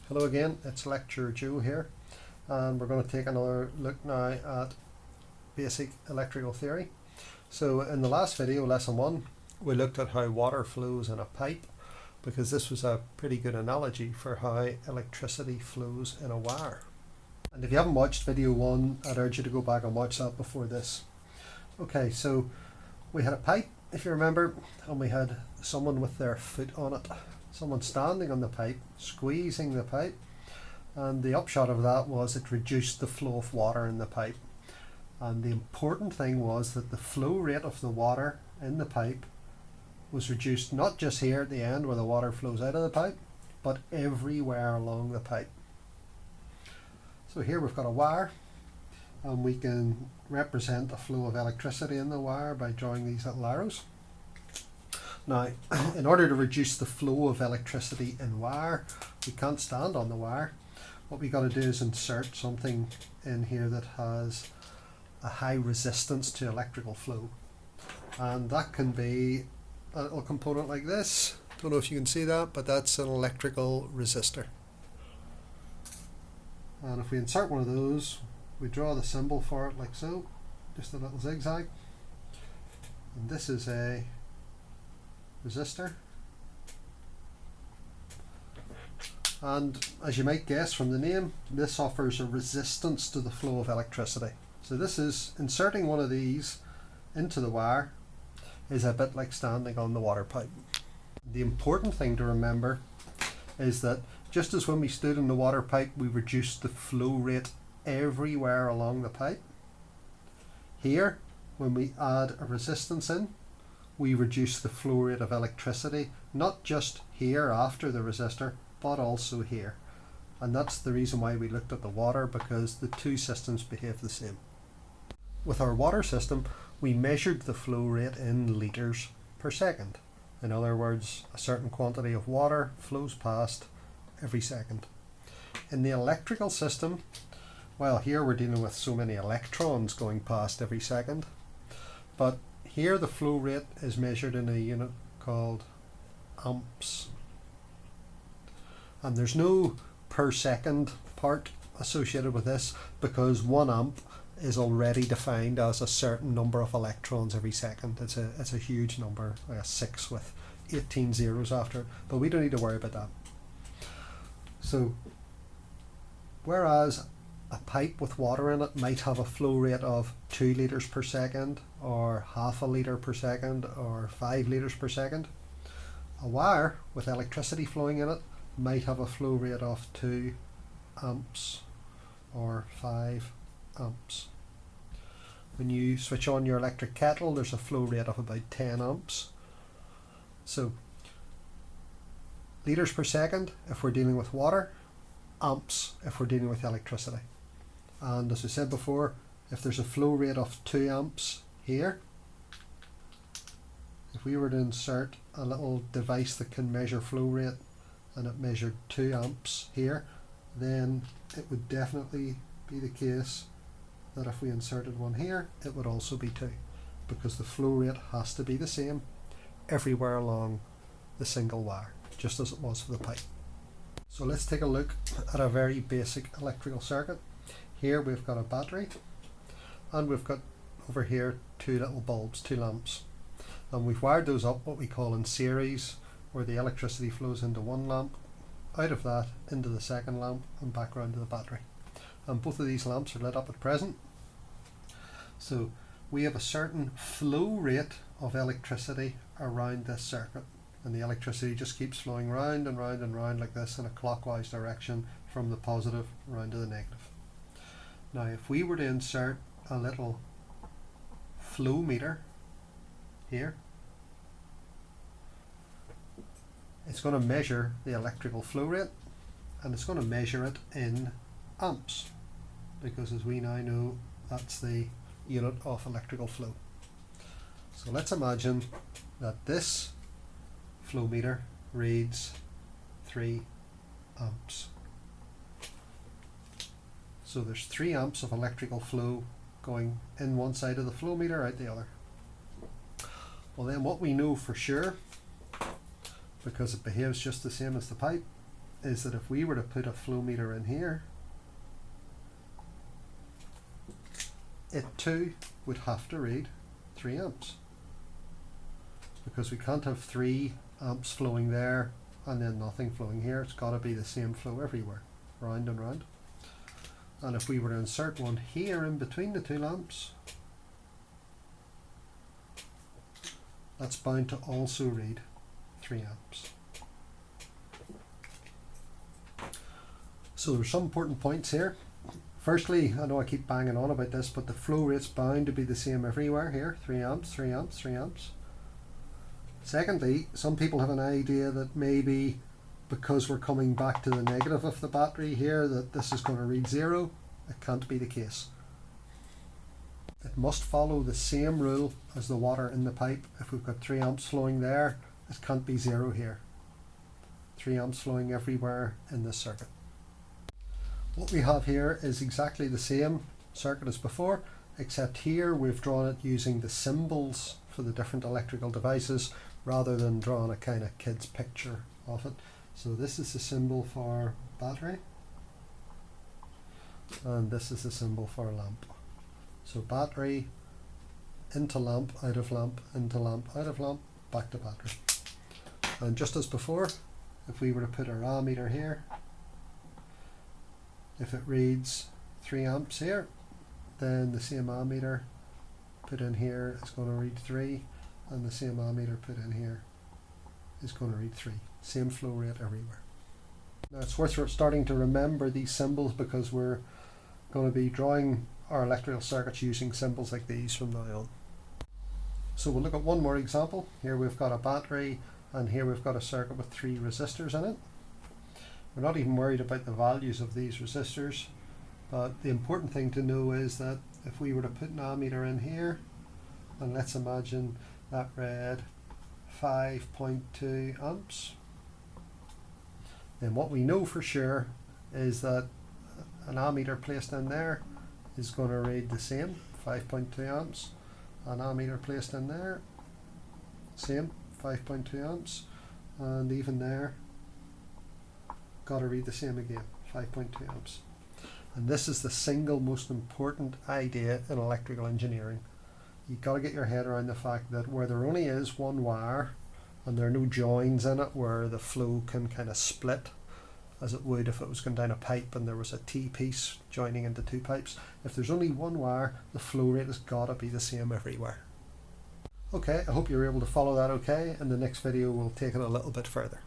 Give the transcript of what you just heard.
Hello again, it's Lecturer Joe here, and we're going to take another look now at basic electrical theory. So in the last video, lesson 1, we looked at how water flows in a pipe, because this was a pretty good analogy for how electricity flows in a wire. And if you haven't watched video 1, I'd urge you to go back and watch that before this. Okay, so we had a pipe, if you remember, and we had someone with their foot on it. Someone standing on the pipe, squeezing the pipe, and the upshot of that was it reduced the flow of water in the pipe. And the important thing was that the flow rate of the water in the pipe was reduced not just here at the end where the water flows out of the pipe, but everywhere along the pipe. So here we've got a wire, and we can represent the flow of electricity in the wire by drawing these little arrows. Now, in order to reduce the flow of electricity in wire, we can't stand on the wire. What we got to do is insert something in here that has a high resistance to electrical flow. And that can be a little component like this. Don't know if you can see that, but that's an electrical resistor. And if we insert one of those, we draw the symbol for it like so, just a little zigzag. And this is a resistor, and as you might guess from the name, this offers a resistance to the flow of electricity. So this is inserting one of these into the wire is a bit like standing on the water pipe. The important thing to remember is that just as when we stood in the water pipe we reduced the flow rate everywhere along the pipe, here when we add a resistance in, we reduce the flow rate of electricity, not just here after the resistor, but also here. And that's the reason why we looked at the water, because the two systems behave the same. With our water system, we measured the flow rate in litres per second. In other words, a certain quantity of water flows past every second. In the electrical system, well, here we're dealing with so many electrons going past every second, but here the flow rate is measured in a unit called amps. And there's no per second part associated with this, because 1 amp is already defined as a certain number of electrons every second. It's a huge number, like a 6 with 18 zeros after it, but we don't need to worry about that. So whereas a pipe with water in it might have a flow rate of 2 litres per second, or half a litre per second, or 5 litres per second, a wire with electricity flowing in it might have a flow rate of 2 amps or 5 amps. When you switch on your electric kettle, there's a flow rate of about 10 amps. So litres per second if we're dealing with water, amps if we're dealing with electricity. And as I said before, if there's a flow rate of 2 amps here, if we were to insert a little device that can measure flow rate and it measured 2 amps here, then it would definitely be the case that if we inserted one here, it would also be 2, because the flow rate has to be the same everywhere along the single wire, just as it was for the pipe. So let's take a look at a very basic electrical circuit. Here we've got a battery, and we've got over here 2 little bulbs, 2 lamps, and we've wired those up what we call in series, where the electricity flows into one lamp, out of that into the second lamp, and back around to the battery. And both of these lamps are lit up at present. So we have a certain flow rate of electricity around this circuit, and the electricity just keeps flowing round and round and round like this in a clockwise direction from the positive round to the negative. Now if we were to insert a little flow meter here, it's going to measure the electrical flow rate, and it's going to measure it in amps, because as we now know, that's the unit of electrical flow. So let's imagine that this flow meter reads 3 amps. So there's 3 amps of electrical flow going in one side of the flow meter, out the other. Well then, what we know for sure, because it behaves just the same as the pipe, is that if we were to put a flow meter in here, it too would have to read 3 amps, because we can't have 3 amps flowing there and then nothing flowing here. It's got to be the same flow everywhere, round and round. And if we were to insert one here in between the 2 lamps, that's bound to also read 3 amps. So there's some important points here. Firstly, I know I keep banging on about this, but the flow rate's bound to be the same everywhere here, 3 amps, 3 amps, 3 amps. Secondly, some people have an idea that maybe because we're coming back to the negative of the battery here, that this is going to read 0. It can't be the case. It must follow the same rule as the water in the pipe. If we've got 3 amps flowing there, it can't be 0 here. 3 amps flowing everywhere in this circuit. What we have here is exactly the same circuit as before, except here we've drawn it using the symbols for the different electrical devices rather than drawing a kind of kid's picture of it. So this is the symbol for battery, and this is the symbol for lamp. So battery, into lamp, out of lamp, into lamp, out of lamp, back to battery. And just as before, if we were to put our ammeter here, if it reads 3 amps here, then the same ammeter put in here is going to read 3, and the same ammeter put in here is going to read 3. Same flow rate everywhere. Now it's worth starting to remember these symbols, because we're going to be drawing our electrical circuits using symbols like these from now on. So we'll look at one more example. Here we've got a battery, and here we've got a circuit with 3 resistors in it. We're not even worried about the values of these resistors, but the important thing to know is that if we were to put an ammeter in here, and let's imagine that read 5.2 amps, then what we know for sure is that an ammeter placed in there is going to read the same, 5.2 amps. An ammeter placed in there, same, 5.2 amps, and even there, got to read the same again, 5.2 amps. And this is the single most important idea in electrical engineering. You've got to get your head around the fact that where there only is one wire and there are no joins in it where the flow can kind of split as it would if it was going down a pipe and there was a T-piece joining into 2 pipes, if there's only one wire, the flow rate has got to be the same everywhere. Okay, I hope you were able to follow that okay. In the next video we'll take it a little bit further.